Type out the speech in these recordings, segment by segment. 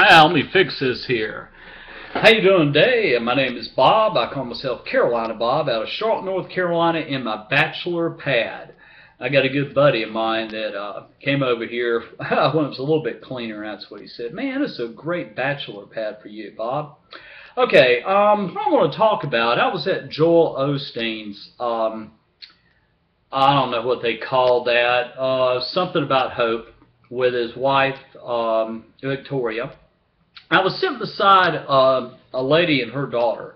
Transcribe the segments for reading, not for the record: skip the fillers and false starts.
Hi, let me fix this here. How you doing today? My name is Bob. I call myself Carolina Bob out of Charlotte, North Carolina in my bachelor pad. I got a good buddy of mine that came over here when it was a little bit cleaner. That's what he said. Man, it's a great bachelor pad for you, Bob. Okay, what I want to talk about, I was at Joel Osteen's, I don't know what they call that, something about hope with his wife, Victoria. I was sitting beside a lady and her daughter,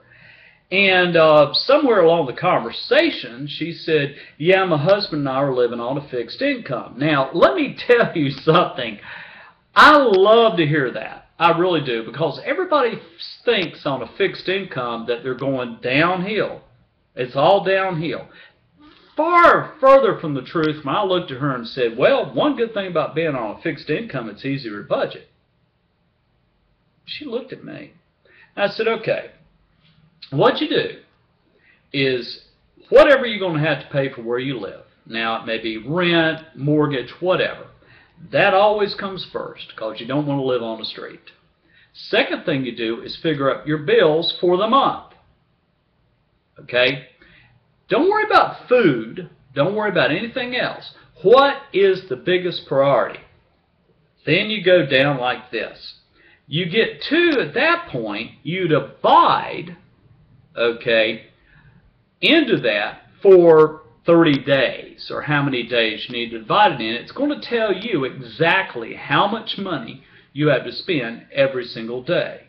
and somewhere along the conversation, she said, yeah, my husband and I are living on a fixed income. Now, let me tell you something. I love to hear that. I really do, because everybody thinks on a fixed income that they're going downhill. It's all downhill. Far further from the truth when I looked at her and said, well, one good thing about being on a fixed income, it's easier to budget. She looked at me. I said, okay, what you do is whatever you're going to have to pay for where you live. Now, it may be rent, mortgage, whatever. That always comes first because you don't want to live on the street. Second thing you do is figure out your bills for the month. Okay? Don't worry about food. Don't worry about anything else. What is the biggest priority? Then you go down like this. You get to, at that point, you divide, okay, into that for 30 days, or how many days you need to divide it in. It's going to tell you exactly how much money you have to spend every single day.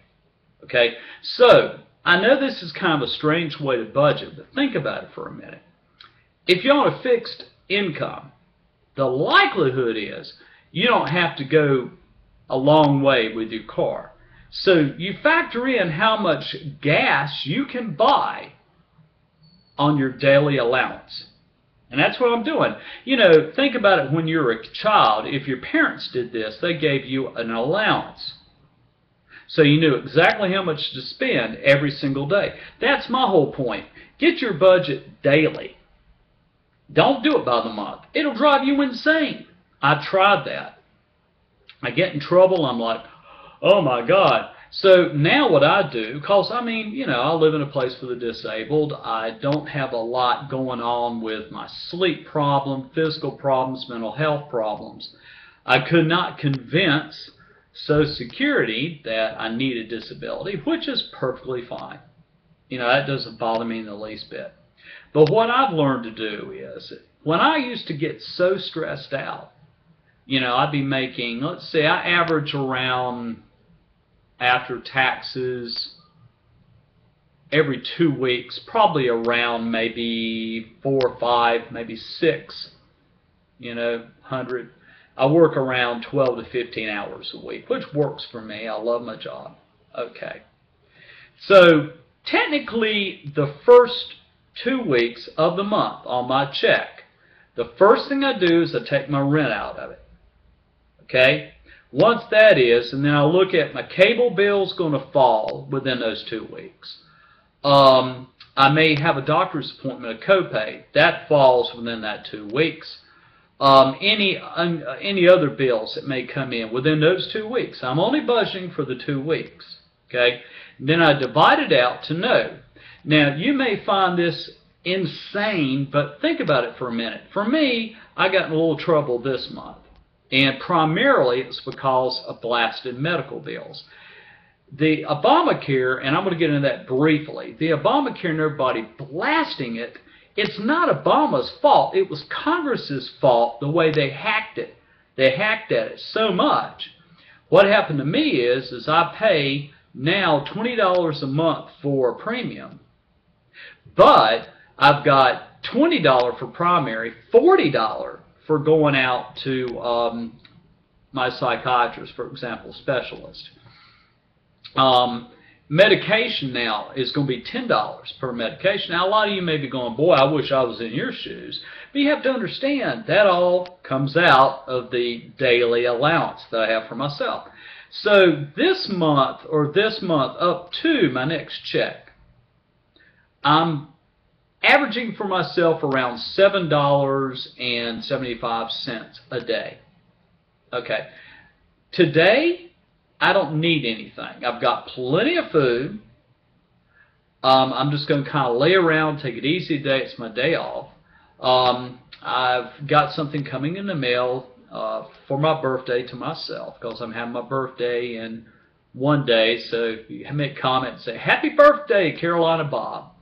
Okay, so I know this is kind of a strange way to budget, but think about it for a minute. If you're on a fixed income, the likelihood is you don't have to go a long way with your car. So you factor in how much gas you can buy on your daily allowance. And that's what I'm doing. You know, think about it when you're a child. If your parents did this, they gave you an allowance. So you knew exactly how much to spend every single day. That's my whole point. Get your budget daily. Don't do it by the month. It'll drive you insane. I tried that. I get in trouble, I'm like, oh my God. So now what I do, because I mean, you know, I live in a place for the disabled. I don't have a lot going on with my sleep problem, physical problems, mental health problems. I could not convince Social Security that I need a disability, which is perfectly fine. You know, that doesn't bother me in the least bit. But what I've learned to do is, when I used to get so stressed out, you know, I'd be making, let's say, I average around, after taxes, every 2 weeks, probably around maybe 4 or 5, maybe 6, you know, 100. I work around 12 to 15 hours a week, which works for me. I love my job. Okay. So, technically, the first 2 weeks of the month on my check, the first thing I do is I take my rent out of it. Okay? Once that is, and then I look at my cable bill's going to fall within those 2 weeks. I may have a doctor's appointment, a copay. That falls within that 2 weeks. Any other bills that may come in within those 2 weeks. I'm only budgeting for the 2 weeks. Okay? And then I divide it out to know. Now, you may find this insane, but think about it for a minute. For me, I got in a little trouble this month. And primarily it's because of blasted medical bills. The Obamacare, and I'm going to get into that briefly, the Obamacare and everybody blasting it, it's not Obama's fault. It was Congress's fault the way they hacked it. They hacked at it so much. What happened to me is I pay now $20 a month for a premium, but I've got $20 for primary, $40 for going out to my psychiatrist, for example, specialist. Medication now is going to be $10 per medication. Now, a lot of you may be going, boy, I wish I was in your shoes. But you have to understand, that all comes out of the daily allowance that I have for myself. So this month, or this month up to my next check, I'm averaging for myself around $7.75 a day. Okay. Today, I don't need anything. I've got plenty of food. I'm just going to kind of lay around, take it easy today. It's my day off. I've got something coming in the mail for my birthday to myself, because I'm having my birthday in one day. So if you make comments, say, "Happy birthday, Carolina Bob."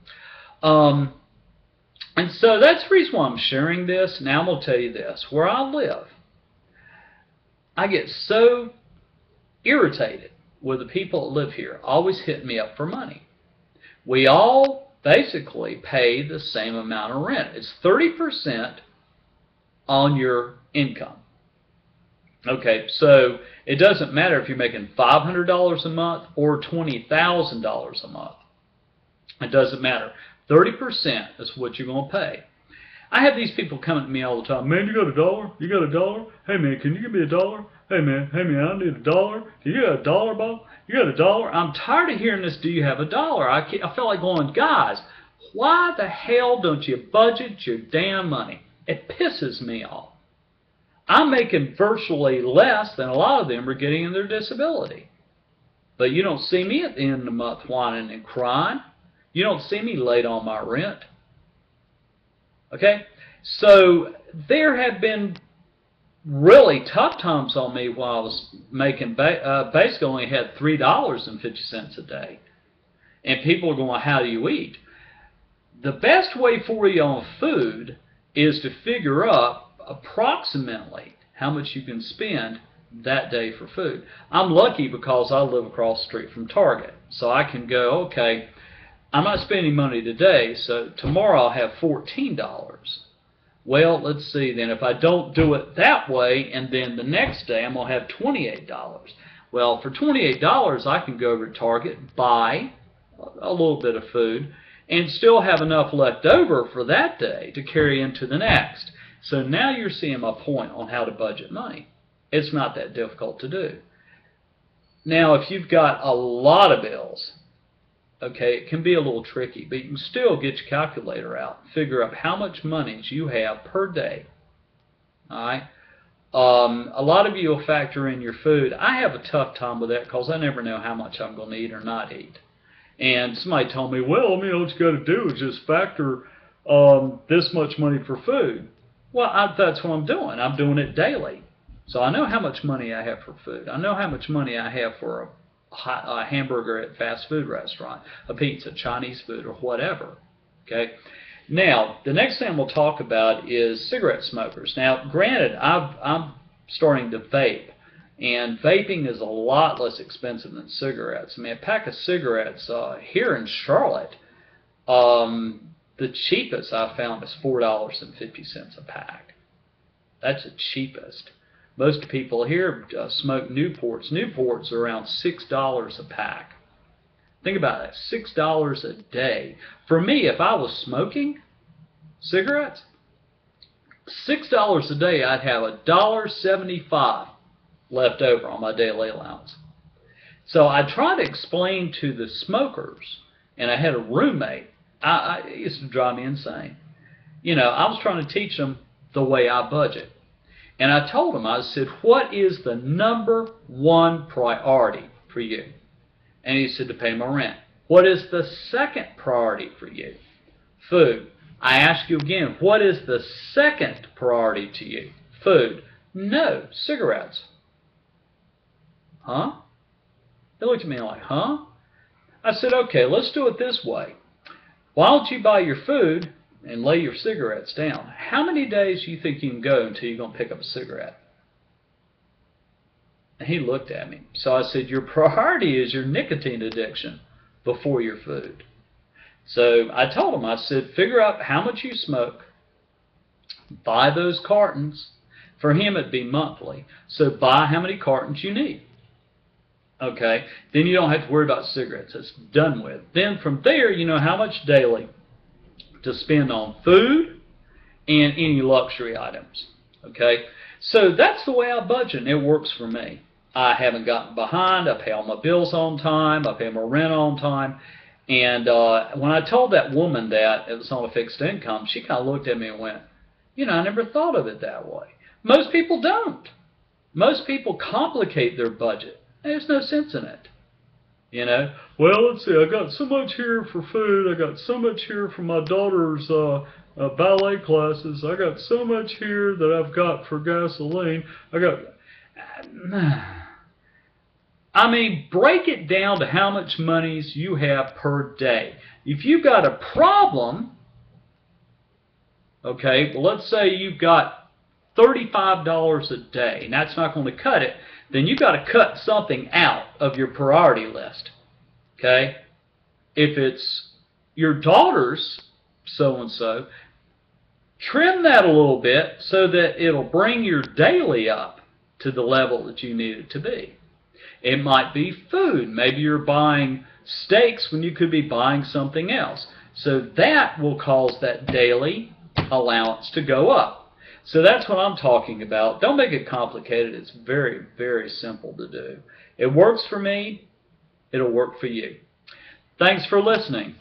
And so that's the reason why I'm sharing this. Now I'm going to tell you this. Where I live, I get so irritated with the people that live here, always hitting me up for money. We all basically pay the same amount of rent. It's 30% on your income. Okay, so it doesn't matter if you're making $500 a month or $20,000 a month. It doesn't matter. 30% is what you're going to pay. I have these people coming to me all the time. "Man, you got a dollar? You got a dollar? Hey, man, can you give me a dollar? Hey, man, I need a dollar. Do you got a dollar, Bob? You got a dollar?" I'm tired of hearing this, "Do you have a dollar?" I feel like going, guys, why the hell don't you budget your damn money? It pisses me off. I'm making virtually less than a lot of them are getting in their disability. But you don't see me at the end of the month whining and crying. You don't see me late on my rent. Okay? So there have been really tough times on me while I was making, basically only had $3.50 a day. And people are going, "How do you eat?" The best way for you on food is to figure up approximately how much you can spend that day for food. I'm lucky because I live across the street from Target. So I can go, okay, I'm not spending money today, so tomorrow I'll have $14. Well, let's see then, if I don't do it that way, and then the next day I'm going to have $28. Well, for $28 I can go over to Target, buy a little bit of food, and still have enough left over for that day to carry into the next. So now you're seeing my point on how to budget money. It's not that difficult to do. Now, if you've got a lot of bills, okay, it can be a little tricky, but you can still get your calculator out and figure out how much money you have per day. All right? A lot of you will factor in your food. I have a tough time with that because I never know how much I'm going to eat or not eat. And somebody told me, "Well, you know, what you got to do is just factor this much money for food." Well, that's what I'm doing. I'm doing it daily. So I know how much money I have for food. I know how much money I have for a hamburger at a fast food restaurant, a pizza, Chinese food, or whatever. Okay. Now, the next thing we'll talk about is cigarette smokers. Now, granted, I'm starting to vape, and vaping is a lot less expensive than cigarettes. I mean, a pack of cigarettes here in Charlotte, the cheapest I found is $4.50 a pack. That's the cheapest. Most people here smoke Newports. Newports are around $6 a pack. Think about that, $6 a day. For me, if I was smoking cigarettes, $6 a day, I'd have $1.75 left over on my daily allowance. So I try to explain to the smokers, and I had a roommate, it used to drive me insane. You know, I was trying to teach them the way I budget. And I told him, I said, "What is the number one priority for you?" And he said, "To pay my rent." "What is the second priority for you?" "Food." I ask you again, what is the second priority to you? Food. "No, cigarettes." "Huh?" They looked at me like, "Huh?" I said, "Okay, let's do it this way. Why don't you buy your food and lay your cigarettes down? How many days do you think you can go until you're going to pick up a cigarette?" And he looked at me. So I said, "Your priority is your nicotine addiction before your food." So I told him, I said, "Figure out how much you smoke, buy those cartons." For him, it'd be monthly. So buy how many cartons you need. Okay, then you don't have to worry about cigarettes. It's done with. Then from there, you know how much daily to spend on food and any luxury items. Okay, so that's the way I budget, and it works for me. I haven't gotten behind. I pay all my bills on time. I pay my rent on time. And when I told that woman that it was on a fixed income, she kind of looked at me and went, "You know, I never thought of it that way." Most people don't. Most people complicate their budget. There's no sense in it. You know, well, let's see, I got so much here for food, I got so much here for my daughter's ballet classes, I got so much here that I've got for gasoline, I mean, break it down to how much monies you have per day. If you've got a problem, okay, well, let's say you've got $35 a day, and that's not going to cut it, then you've got to cut something out of your priority list. Okay? If it's your daughter's so-and-so, trim that a little bit so that it'll bring your daily up to the level that you need it to be. It might be food. Maybe you're buying steaks when you could be buying something else. So that will cause that daily allowance to go up. So that's what I'm talking about. Don't make it complicated. It's very, very simple to do. It works for me. It'll work for you. Thanks for listening.